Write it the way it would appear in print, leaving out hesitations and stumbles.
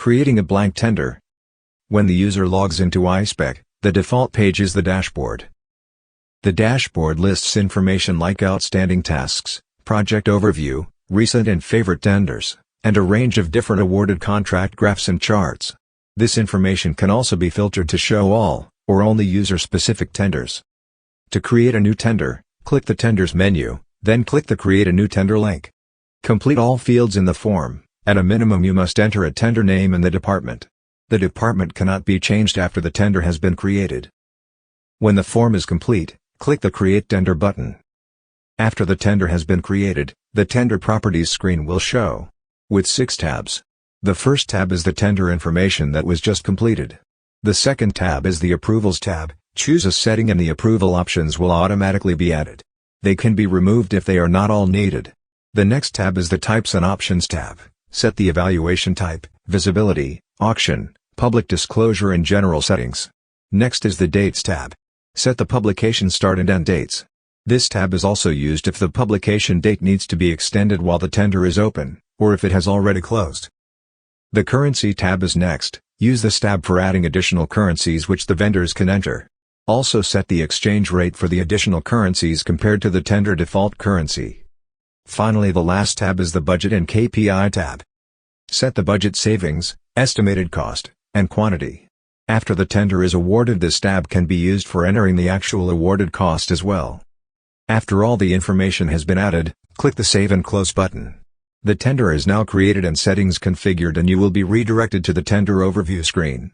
Creating a blank tender. When the user logs into iSpec, the default page is the dashboard. The dashboard lists information like outstanding tasks, project overview, recent and favorite tenders, and a range of different awarded contract graphs and charts. This information can also be filtered to show all, or only user-specific tenders. To create a new tender, click the Tenders menu, then click the Create a New Tender link. Complete all fields in the form. At a minimum you must enter a tender name and the department. The department cannot be changed after the tender has been created. When the form is complete, click the Create Tender button. After the tender has been created, the Tender Properties screen will show, with 6 tabs. The first tab is the tender information that was just completed. The second tab is the Approvals tab. Choose a setting and the approval options will automatically be added. They can be removed if they are not all needed. The next tab is the Types and Options tab. Set the evaluation type, visibility, auction, public disclosure and general settings. Next is the Dates tab. Set the publication start and end dates. This tab is also used if the publication date needs to be extended while the tender is open, or if it has already closed. The Currency tab is next. Use this tab for adding additional currencies which the vendors can enter. Also set the exchange rate for the additional currencies compared to the tender default currency. Finally, the last tab is the Budget and KPI tab. Set the budget savings, estimated cost, and quantity. After the tender is awarded, this tab can be used for entering the actual awarded cost as well. After all the information has been added, click the Save and Close button. The tender is now created and settings configured, and you will be redirected to the Tender Overview screen.